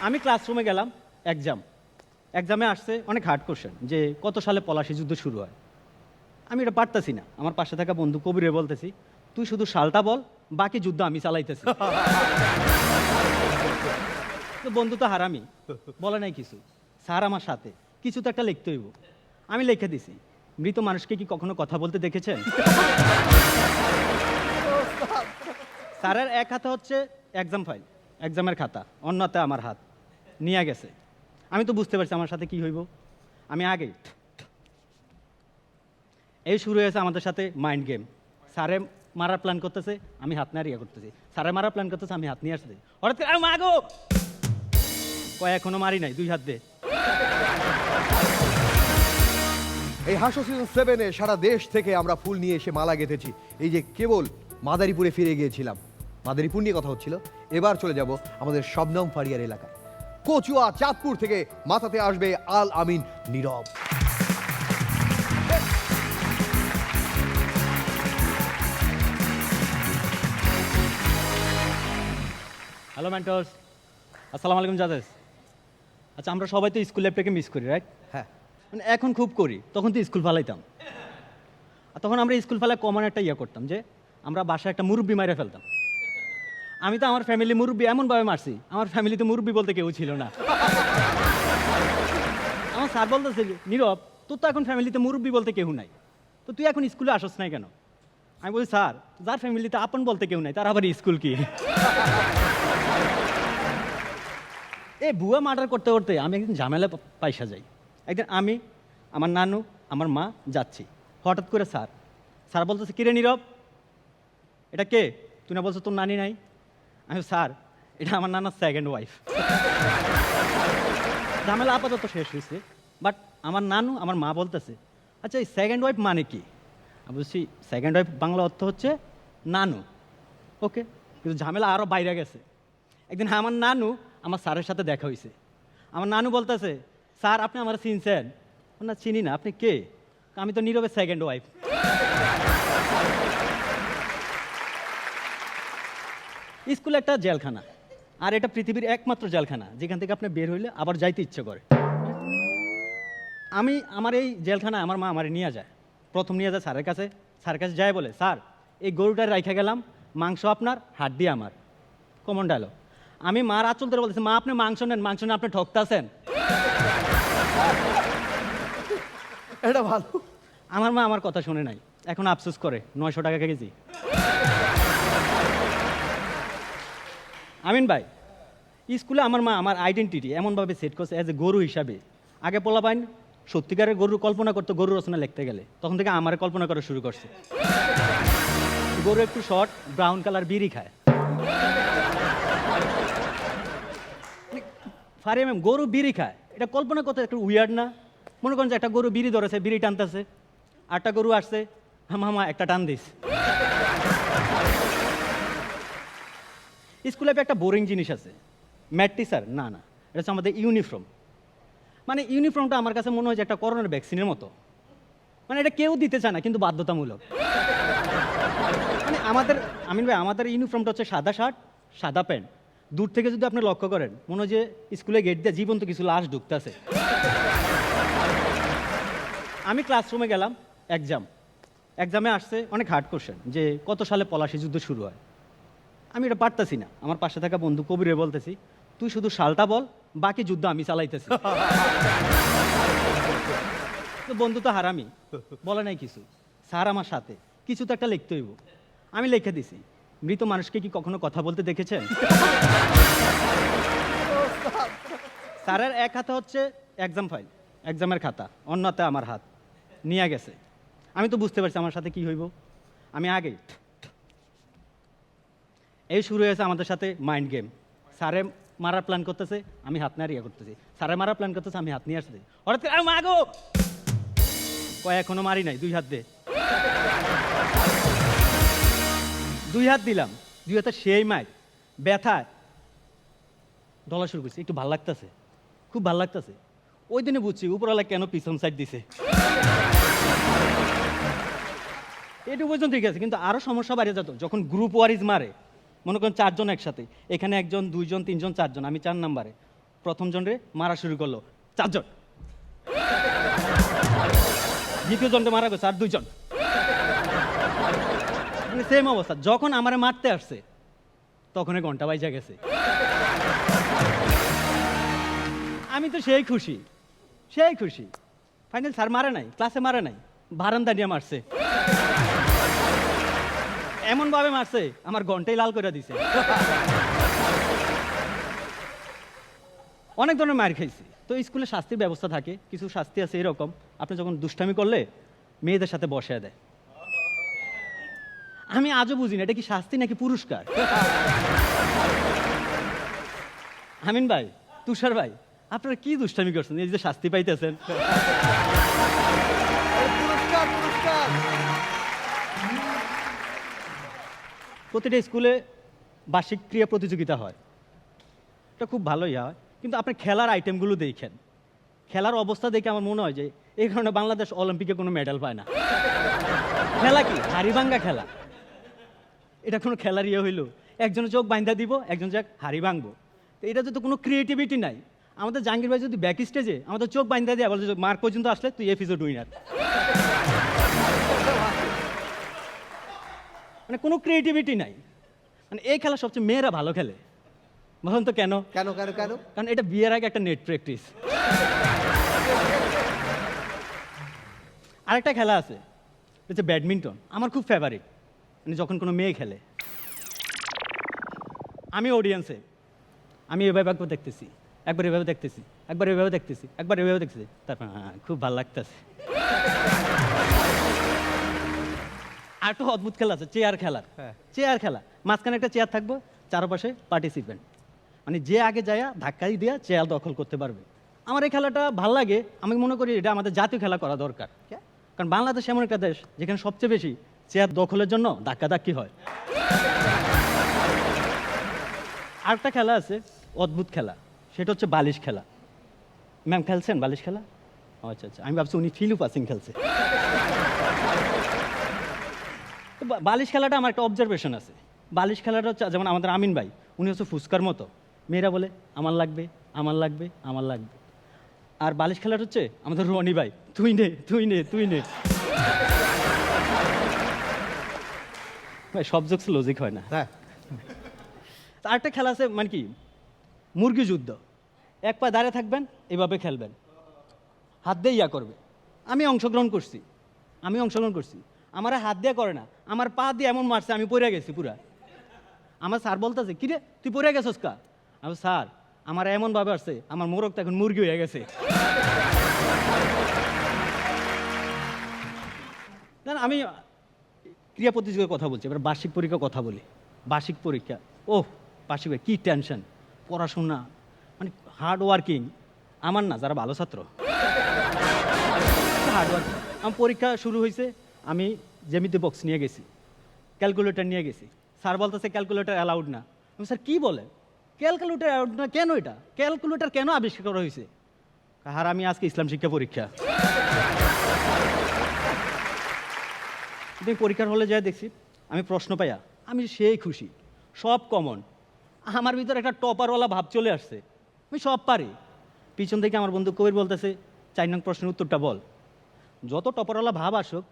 আমি ক্লাসরুমে গেলাম। এক্সামে আসছে অনেক হার্ড কোশ্চেন যে কত সালে পলাশী যুদ্ধ শুরু হয়। আমি এটা পারতাছি না। আমার পাশে থাকা বন্ধু কবিরে বলতেছি, তুই শুধু সালটা বল, বাকি যুদ্ধ আমি চালাইতেছি। তো বন্ধু তো হারামি, বলে নাই কিছু। স্যার আমার সাথে কিছু তো একটা লিখতে হইব। আমি লিখে দিছি, মৃত মানুষকে কি কখনো কথা বলতে দেখেছেন? স্যারের এক হাতে হচ্ছে এক্সাম ফাইল, এক্সামের খাতা, অন্য হাতে আমার হাত নিয়ে গেছে। আমি তো বুঝতে পারছি আমার সাথে কি হইব। আমি আগে এই শুরু হয়েছে আমাদের সাথে মাইন্ড গেম। স্যারে মারার প্ল্যান করতেছে, আমি হাত নাড়িয়ে করতেছি। স্যারে মারার প্ল্যান করতেছে, আমি হাত নিয়ে আসছি। হঠাৎ করে মাগো কয় এখনো মারি নাই, 2 হাত দে। এই হাসো সিজন 7-এ সারা দেশ থেকে আমরা ফুল নিয়ে এসে মালা গেঁথেছি। এই যে কেবল মাদারীপুরে ফিরে গিয়েছিলাম, মাদারীপুর নিয়ে কথা হচ্ছিল, এবার চলে যাব আমাদের শবনম ফারিয়ার এলাকায়। কচুয়া চাঁদপুর থেকে মাথাতে আসবে আল আমিন নীরব। হ্যালো মেন্টরস, আসসালামু আলাইকুম জাজেস। আচ্ছা, আমরা সবাই তো স্কুল লাইফটাকে মিস করি, রাইট? হ্যাঁ, মানে এখন খুব করি, তখন তো স্কুল ফালাইতাম। আর তখন আমরা স্কুল ফালায় কমন একটা করতাম যে আমরা বাসায় একটা মুরব্বি মাইরে ফেলতাম। আমি তো আমার ফ্যামিলি মুরব্বি এমনভাবে মারছি, আমার ফ্যামিলিতে মুরব্বি বলতে কেউ ছিল না। আমার স্যার বলতেছে, নীরব তোর তো এখন ফ্যামিলিতে মুরব্বি বলতে কেউ নাই, তো তুই এখন স্কুলে আসস নাই কেন? আমি বলি, স্যার যার ফ্যামিলিতে আপন বলতে কেউ নাই তার আবার স্কুল কি? এই ভুয়া মার্ডার করতে করতে আমি একদিন ঝামেলা পাইসা যাই। একদিন আমি, আমার নানু, আমার মা যাচ্ছি, হঠাৎ করে স্যার বলতেছে, কিরে নীরব এটা কে? তুই না বলছো তোর নানি নাই? আমি, স্যার এটা আমার নানার সেকেন্ড ওয়াইফ। ঝামেলা আপাতত শেষ হয়েছে, বাট আমার নানু আমার মা বলতেছে, আচ্ছা এই সেকেন্ড ওয়াইফ মানে কি? আমি বলছি, সেকেন্ড ওয়াইফ বাংলা অর্থ হচ্ছে নানু। ওকে, কিন্তু ঝামেলা আরও বাইরে গেছে। একদিন আমার নানু আমার স্যারের সাথে দেখা হয়েছে। আমার নানু বলতেছে, স্যার আপনি আমার চিনছেন? না চিনি না, আপনি কে? আমি তো নীরবের সেকেন্ড ওয়াইফ। স্কুল একটা জেলখানা, আর এটা পৃথিবীর একমাত্র জেলখানা যেখান থেকে আপনি বের হইলে আবার যাইতে ইচ্ছে করে। আমার এই জেলখানায় আমার মা আমার নিয়ে যায়। প্রথম নিয়ে যায় স্যারের কাছে যায় বলে, স্যার এই গরুটা রাইখা গেলাম, মাংস আপনার, হাড্ডি আমার। Common dialogue. আমি মার আঁচল ধরে বলতেছি, মা আপনি মাংস নেন, আপনি ঠকতাছেন। এটা ভালো। আমার মা আমার কথা শুনে নাই, এখন আফসোস করে 900 টাকা কেজি। আমিন ভাই, স্কুলে আমার মা আমার আইডেন্টিটি এমনভাবে সেট করছে অ্যাজ এ গরু হিসাবে। আগে পোলাপাইন সত্যিকারের গরু কল্পনা করতো গরু রচনা লিখতে গেলে, তখন থেকে আমার কল্পনা করা শুরু করছে। গরু একটু শর্ট, ব্রাউন কালার, বিড়ি খায়। ফারি ম্যাম, গরু বিড়ি খায়, এটা কল্পনা করতে একটু উইয়ার্ড না? মনে করেন যে একটা গরু বিড়ি ধরেছে, বিড়ি টানতেছে, আটটা গরু আসছে, মামা একটা টান দিস। স্কুলে একটা বোরিং জিনিস আছে, ম্যাথ টিচার না, এটা হচ্ছে আমাদের ইউনিফর্ম। মানে ইউনিফর্মটা আমার কাছে মনে হয় যে একটা করোনার ভ্যাকসিনের মতো। মানে এটা কেউ দিতে চায় না, কিন্তু বাধ্যতামূলক। মানে আমিন ভাই, আমাদের ইউনিফর্মটা হচ্ছে সাদা শার্ট, সাদা প্যান্ট। দূর থেকে যদি আপনি লক্ষ্য করেন, মনে হয় যে স্কুলে গেট দিয়ে জীবন্ত কিছু লাশ ঢুকতেছে। আমি ক্লাসরুমে গেলাম, এক্সামে আসছে অনেক হার্ড কোশ্চেন যে কত সালে পলাশী যুদ্ধ শুরু হয়। আমি এটা পারতাছি না। আমার পাশে থাকা বন্ধু কবিরে বলতেছি, তুই শুধু সালটা বল, বাকি যুদ্ধ আমি চালাইতেছি। তো বন্ধু তো হারামি, বলে নাই কিছু। স্যার আমার সাথে কিছু তো একটা লিখতে হইব। আমি লিখে দিছি, মৃত মানুষকে কি কখনো কথা বলতে দেখেছেন? স্যারের এক হাতে হচ্ছে এক্সাম ফাইল, এক্সামের খাতা, অন্য হাতে আমার হাত নিয়ে গেছে। আমি তো বুঝতে পারছি আমার সাথে কি হইব। আমি আগে এই শুরু হয়েছে আমাদের সাথে মাইন্ড গেম। স্যারে মারার প্ল্যান করতেছে, আমি হাত নাড়িয়ে করতেছি। স্যারে মারার প্ল্যান করতেছে, আমি হাত নিয়ে আসছি। হঠাৎ করে মাগো কয় এখনো মারি নাই, 2 হাত দে। 2 হাত দিলাম, 2 হাতে সেই মাইর ব্যথায় ডলা শুরু করছি। একটু ভাল লাগতেছে, খুব ভাল লাগতেছে। ওই দিনে বুঝছি উপরওয়ালা কেন পিছন সাইড দিছে। এটু পর্যন্ত ঠিক আছে, কিন্তু আরো সমস্যা বাড়িয়ে যেত যখন গ্রুপ ওয়ারিজ মারে। মনে করেন 4 জন একসাথে, এখানে 1 জন 2 জন 3 জন 4 জন, আমি 4 নাম্বারে। প্রথম জনরে মারা শুরু করলো 4 জন, দ্বিতীয় জনকে মারা গেছে আর 2 জন, মানে সেম অবস্থা। যখন আমারে মারতে আসছে তখন ঘন্টা বাইজা গেছে। আমি তো সেই খুশি, সেই খুশি। ফাইনাল স্যার মারে নাই, ক্লাসে মারে নাই, বারান্দা নিয়ে মারছে। এমন ভাবে মারছে আমার ঘন্টাই লাল করে দিছে। অনেক ধরনের মার খাইছি। তো স্কুলে শাস্তির ব্যবস্থা থাকে, কিছু শাস্তি আছে এরকম, আপনি যখন দুষ্টামি করলে মেয়েদের সাথে বসিয়ে দেয়। আমি আজও বুঝি না এটা কি শাস্তি নাকি পুরস্কার। আমিন ভাই, তুষার ভাই, আপনারা কি দুষ্টামি করছেন এই যে শাস্তি পাইতেছেন? পুরস্কার পুরস্কার। প্রতিটা স্কুলে বার্ষিক ক্রীড়া প্রতিযোগিতা হয়, এটা খুব ভালোই হয়, কিন্তু আপনি খেলার আইটেমগুলো দেখেন, খেলার অবস্থা দেখে আমার মনে হয় যে এই কারণে বাংলাদেশ অলিম্পিকে কোনো মেডেল পায় না। খেলা কি হাড়িভাঙ্গা খেলা, এটা কোনো খেলার ইয়ে হইলো? একজনের চোখ বাইন্ধা দিব, একজন যাক হাড়ি ভাঙবো, তো এটা তো কোনো ক্রিয়েটিভিটি নাই। আমাদের জাহাঙ্গীর ভাই যদি ব্যাক স্টেজে আমাদের চোখ বাইন্ধা দিয়ে বলে মার্ক পর্যন্ত আসলে তুই এপিসোড উইনার, মানে কোনো ক্রিয়েটিভিটি নাই। মানে এই খেলা সবচেয়ে মেয়েরা ভালো খেলে, বলুন তো কেন? কেন কেন কেন? কারণ এটা বিয়ের আগে একটা নেট প্র্যাকটিস। আরেকটা খেলা আছে, হচ্ছে ব্যাডমিন্টন, আমার খুব ফেভারিট। মানে যখন কোনো মেয়ে খেলে, আমি অডিয়েন্সে, আমি এভাবে একবার দেখতেছি, একবার এভাবে দেখতেছি, একবার এভাবে দেখতেছি, একবার এভাবে দেখতেছি, তারপর খুব ভালো লাগতেছে। আর একটা অদ্ভুত খেলা আছে, চেয়ার খেলা। হ্যাঁ। চেয়ার খেলা, মাঝখানে একটা চেয়ার থাকবো, চারপাশে পার্টিসিপেন্ট, মানে যে আগে যায় ধাক্কাই দিয়ে চেয়ার দখল করতে পারবে। আমার এই খেলাটা ভাল লাগে, আমি মনে করি এটা আমাদের জাতীয় খেলা করা দরকার। কারণ বাংলাদেশ এমন একটা দেশ যেখানে সবচেয়ে বেশি চেয়ার দখলের জন্য ধাক্কাধাক্কি হয়। আরেকটা খেলা আছে অদ্ভুত খেলা, সেটা হচ্ছে বালিশ খেলা। ম্যাম খেলছেন বালিশ খেলা? আচ্ছা আচ্ছা, আমি ভাবছি উনি ফিলু পাসিং খেলছে। তো বালিশ খেলাটা আমার একটা অবজারভেশন আছে। বালিশ খেলাটা হচ্ছে যেমন আমাদের আমিন ভাই, উনি হচ্ছে ফুচকার মতো, মেয়েরা বলে আমার লাগবে, আমার লাগবে, আমার লাগবে। আর বালিশ খেলাটা হচ্ছে আমাদের রনি ভাই, তুই নে, তুই নে, তুই নে। ভাই সব জোকস লজিক হয় না। হ্যাঁ, আরেকটা খেলা আছে, মানে কি মুরগি যুদ্ধ। এক পা দাঁড়িয়ে থাকবেন, এভাবে খেলবেন, হাত দিয়ে ইয়া করবে। আমি অংশগ্রহণ করছি, আমার হাত দিয়ে করে না, আমার পা দিয়ে এমন মারছে আমি পড়ে গেছি পুরা। আমার স্যার বলতেছে কিরে তুই পড়ে গেছিস কা? আমি স্যার আমার এমন ভাবে আসছে আমার মোরগ তো এখন মুরগি হয়ে গেছে। আমি ক্রিয়া প্রতিযোগিতার কথা বলছি, এবার বার্ষিক পরীক্ষার কথা বলি। বার্ষিক পরীক্ষা, ওহ বার্ষিক পরীক্ষা কী টেনশন, পড়াশোনা, মানে হার্ড ওয়ার্কিং। আমার না, যারা ভালো ছাত্র হার্ড ওয়ার্কিং। আমার পরীক্ষা শুরু হয়েছে, আমি জ্যামিতি বক্স নিয়ে গেছি, ক্যালকুলেটর নিয়ে গেছি। স্যার বলতেছে ক্যালকুলেটর অ্যালাউড না। আমি স্যার কী বলে ক্যালকুলেটর অ্যালাউড না কেন? এটা ক্যালকুলেটর কেন আবিষ্কার করা হয়েছে? আর আমি আজকে ইসলাম শিক্ষা পরীক্ষা। তুমি পরীক্ষার হলে যাই দেখছি, আমি প্রশ্ন পাইয়া আমি সেই খুশি, সব কমন। আমার ভিতরে একটা টপারওয়ালা ভাব চলে আসছে, আমি সব পারি। পিছন থেকে আমার বন্ধু কবির বলতেছে 4 নং প্রশ্নের উত্তরটা বল। যত টপারওয়ালা ভাব আসুক,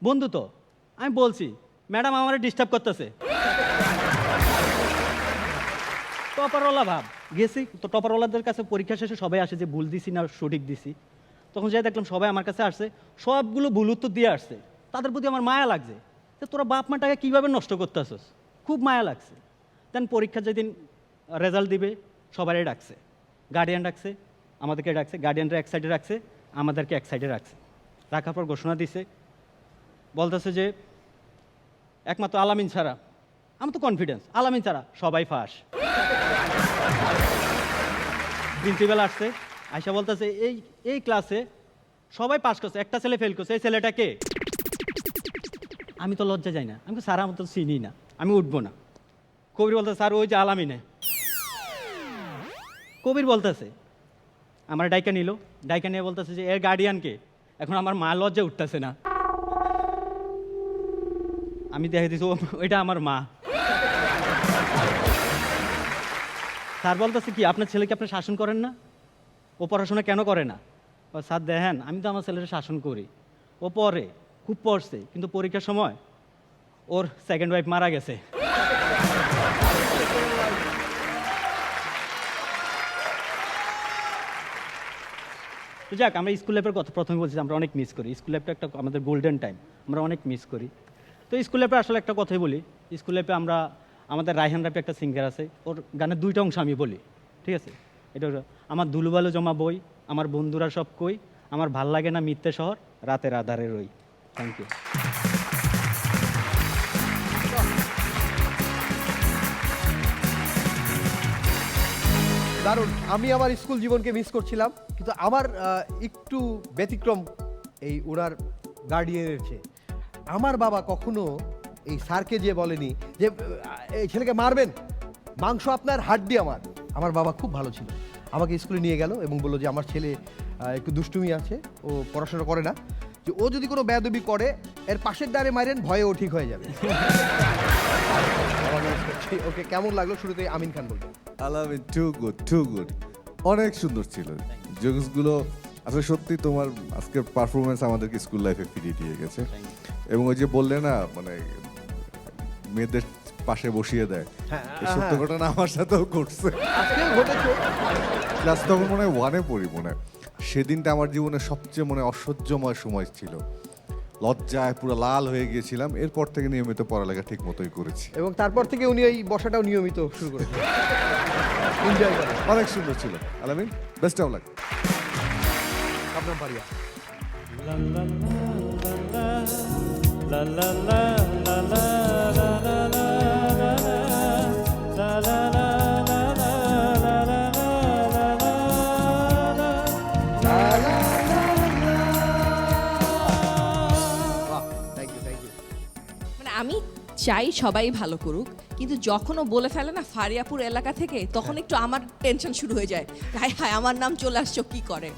বন্ধু তো আমি বলছি ম্যাডাম আমার ডিস্টার্ব করতেছে। টপারওয়ালা ভাব গেছি তো, টপারওয়ালাদের কাছে পরীক্ষা শেষে সবাই আসে যে ভুল দিছি না সঠিক দিছি। তখন যাই দেখলাম সবাই আমার কাছে আসছে, সবগুলো ভুল উত্তর দিয়ে আসছে। তাদের প্রতি আমার মায়া লাগছে যে তোরা বাপ মা টাকা কীভাবে নষ্ট করতেছস, খুব মায়া লাগছে। দেন পরীক্ষা যেদিন রেজাল্ট দিবে সবারই ডাকছে, গার্ডিয়ান ডাকছে, আমাদেরকে ডাকছে, গার্ডিয়ানরা এক সাইডে রাখছে, আমাদেরকে এক সাইডে রাখছে। রাখার পর ঘোষণা দিছে, বলতেছে যে একমাত্র আলামিন ছাড়া, আমার তো কনফিডেন্স, আলামিন ছাড়া সবাই ফাঁস। প্রিন্সিপাল আসছে, আয়সা বলতেছে এই ক্লাসে সবাই পাস করছে, একটা ছেলে ফেল করছে, এই ছেলেটা কে? আমি তো লজ্জা যাই না, আমি তো স্যার আমার তো চিনি না, আমি উঠবো না। কবির বলতেছে স্যার ওই যে আলামিনে। কবির বলতেছে আমার ডাইকা নিল, ডাইকা নিয়ে বলতেছে যে এর গার্ডিয়ানকে। এখন আমার মা লজ্জা উঠতেছে না, আমি দেখে দিছি ওইটা আমার মা। স্যার বলতেছে কি আপনার ছেলেকে আপনি শাসন করেন না, ও পড়াশোনা কেন করে না? ও স্যার দেখেন আমি তো আমার ছেলেকে শাসন করি, ও পড়ে, খুব পড়ছে, কিন্তু পরীক্ষার সময় ওর সেকেন্ড ওয়াইফ মারা গেছে। তো যাক, আমরা স্কুল লাইফের কথা প্রথমে বলছি, আমরা অনেক মিস করি স্কুল লাইফটা, একটা আমাদের গোল্ডেন টাইম, আমরা অনেক মিস করি। তো স্কুল লাইফে আসলে একটা কথাই বলি, স্কুল লাইফে আমরা, আমাদের রায়হান রাফি একটা সিঙ্গার আছে, ওর গানের দুইটা অংশ আমি বলি, ঠিক আছে? এটা হলো, আমার দুলুবালু জমা বই, আমার বন্ধুরা সব কই, আমার ভাল লাগে না মিথ্যে শহর, রাতের আধারে রই। Thank you. দারুণ। আমি আমার স্কুল জীবনকে মিস করছিলাম, কিন্তু আমার একটু ব্যতিক্রম এই ওনার গার্ডিয়ানের চেয়ে। আমার বাবা কখনো এই স্যারকে যে বলেনি যে এই ছেলেকে মারবেন, মাংস আপনার, হাড্ডি আমার। আমার বাবা খুব ভালো ছিল, আমাকে স্কুলে নিয়ে গেল এবং বললো যে আমার ছেলে একটু দুষ্টুমি আছে, ও পড়াশোনা করে না, যে ও যদি কোনো বেয়াদবি করে এর পাশের ডারে মারেন, ভয়ে ও ঠিক হয়ে যাবে। ওকে, কেমন লাগলো? শুরুতে আমিন খান বলবেন। আলামিন, টু গুড, অনেক সুন্দর ছিল জোকসগুলো। আসলে সত্যি তোমার আজকের পারফরমেন্স আমাদেরকে স্কুল লাইফে ফিরিয়ে দিয়ে গেছে। এবং ওই যে বললে না, মানে মেয়েদের পাশে বসিয়ে দেয়, এই সত্য ঘটনা আমার সাথেও ঘটছে। ক্লাস তখন মনে হয় 1-এ পড়ি মনে হয়। সেদিনটা আমার জীবনের সবচেয়ে মনে অসহ্যময় সময় ছিল, লজ্জায় পুরো লাল হয়ে গিয়েছিলাম। এরপর থেকে নিয়মিত পড়ালেখা ঠিক মতোই করেছি, এবং তারপর থেকে উনি এই বসাটাও নিয়মিত শুরু করেছেন। এনজয় করেন। অনেক সুন্দর ছিল। আলামিন, বেস্ট অফ লাক। আপনার পারিয়া। মানে আমি চাই সবাই ভালো করুক, কিন্তু যখন ও বলে ফেলে না ফারিয়াপুর এলাকা থেকে, তখন একটু আমার টেনশন শুরু হয়ে যায়। হায় হায়, আমার নাম চলে আসছো, কি করে।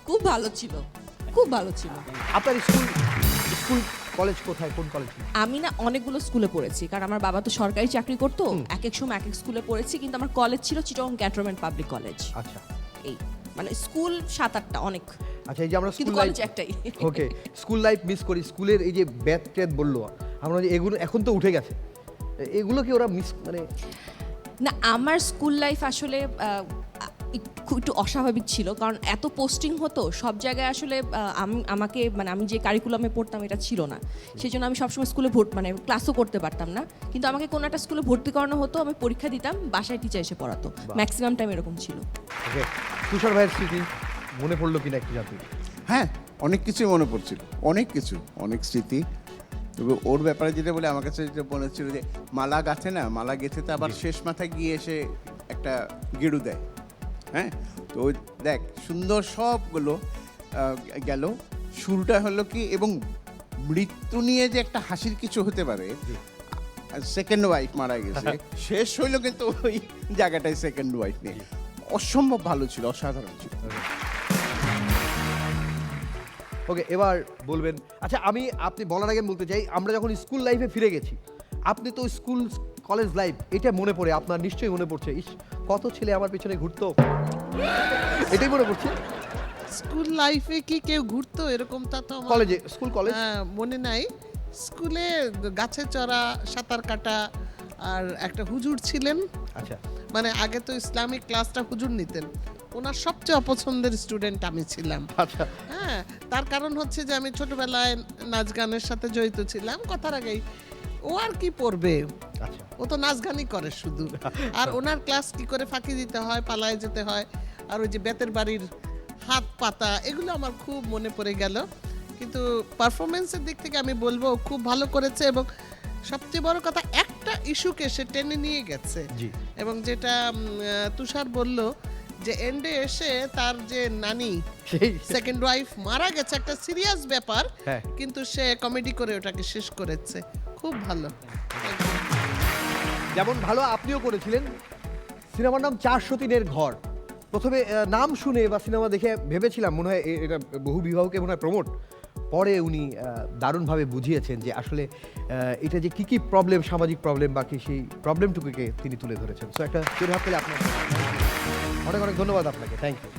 খুব ভালো ছিল, খুব ভালো ছিল। আপনার স্কুল কলেজ কোথায়, কোন কলেজ? আমি না অনেকগুলো স্কুলে পড়েছি, কারণ আমার বাবা তো সরকারি চাকরি করতো, এক এক সময় এক এক স্কুলে পড়েছি, কিন্তু আমার কলেজ ছিল চিটং ক্যান্টনমেন্ট পাবলিক কলেজ। আচ্ছা, এই মানে স্কুল 7-8টা, অনেক। আচ্ছা, এই যে আমরা কিন্তু স্কুল লাইফ, কলেজ একটাই। ওকে, স্কুল লাইফ মিস করি। স্কুলের এই যে ব্যাথ ট্যাথ বললো, আমরা যে এগুলো এখন তো উঠে গেছে, এগুলো কি ওরা মিস, মানে? না, আমার স্কুল লাইফ আসলে একটু অস্বাভাবিক ছিল, কারণ এত পোস্টিং হতো সব জায়গায়। আসলে আমি যে কারিকুলামে পড়তাম এটা ছিল না, সেই জন্য আমি সবসময় স্কুলে ক্লাসও করতে পারতাম না। কিন্তু আমাকে কোনো একটা স্কুলে ভর্তি করানো হতো, আমি পরীক্ষা দিতাম, বাসায় টিচার এসে পড়াতো, ম্যাক্সিমাম টাইম এরকম ছিল। ওকে, তুষার ভাইয়ের স্মৃতি মনে পড়লো কিনা একটু জানতে। হ্যাঁ, অনেক কিছুই মনে পড়ছিল, অনেক স্মৃতি। তবে ওর ব্যাপারে যেটা বলে, আমার কাছে যেটা মনে হচ্ছিল যে মালা গাছে না, মালা গেছে তো আবার শেষ মাথায় গিয়ে এসে একটা গেড়ু দেয়। হ্যাঁ, তো ওই দেখ সুন্দর সবগুলো গেল, শুরুটা হলো কি, এবং মৃত্যু নিয়ে যে একটা হাসির কিছু হতে পারে, সেকেন্ড ওয়াইফ মারা গেছে, শেষ হইলো কিন্তু ওই জায়গাটায় সেকেন্ড ওয়াইফ নিয়ে। অসম্ভব ভালো ছিল, অসাধারণ ছিল। ওকে, এবার বলবেন। আচ্ছা, আপনি বলার আগে বলতে চাই, আমরা যখন স্কুল লাইফে ফিরে গেছি, আপনি তো স্কুল কলেজ লাইফ, এটা মনে পড়ে আপনার? নিশ্চয়ই মনে পড়ছে, ইস কত ছেলে আমার পিছনে ঘুরতো, এটাই মনে পড়ছে। স্কুল লাইফে কি কেউ ঘুরতো এরকমটা তো আমার কলেজে, স্কুল কলেজ মনে নাই। স্কুলে গাছে চড়া, সাঁতার কাটা, আর একটা হুজুর ছিলেন। আচ্ছা, মানে আগে তো ইসলামিক ক্লাসটা হুজুর নিতেন, ওনার সবচেয়ে অপছন্দের স্টুডেন্ট আমি ছিলাম। আচ্ছা, হ্যাঁ, তার কারণ হচ্ছে যে আমি ছোটবেলায় নাচ গানের সাথে জড়িত ছিলাম। কথার আগেই ও আর কি পড়বে, আচ্ছা, ও তো নাচ গানই করে শুধু। আর ওনার ক্লাস কি করে ফাঁকি দিতে হয়, পালায় যেতে হয়, আর ওই যে বেতের বাড়ির হাত পাতা, এগুলো আমার খুব মনে পড়ে গেল। কিন্তু পারফরমেন্সের দিক থেকে আমি বলবো ও খুব ভালো করেছে, এবং সবচেয়ে বড় কথা, একটা ইস্যুকে সে টেনে নিয়ে গেছে। জি। এবং যেটা তুষার বলল যে এন্ডে এসে তার যে নানি, সেই সেকেন্ড ওয়াইফ মারা গেছে, একটা সিরিয়াস ব্যাপার, হ্যাঁ। কিন্তু সে কমেডি করে ওটাকে শেষ করেছে। খুব ভালো। যেমন ভালো আপনিও করেছিলেন। সিনেমার নাম 403-এর ঘর। প্রথমে নাম শুনে বা সিনেমা দেখে ভেবেছিলাম মনে হয় এটা বহু বিবাহকে মনে হয় প্রমোট পরে উনি দারুণভাবে বুঝিয়েছেন যে আসলে এটা যে কী কী প্রবলেম, সামাজিক প্রবলেম, বাকি সেই প্রবলেমটুকুকে তিনি তুলে ধরেছেন। সো একটা জোরে হাত তালি আপনার। অনেক অনেক ধন্যবাদ আপনাকে, থ্যাংক ইউ।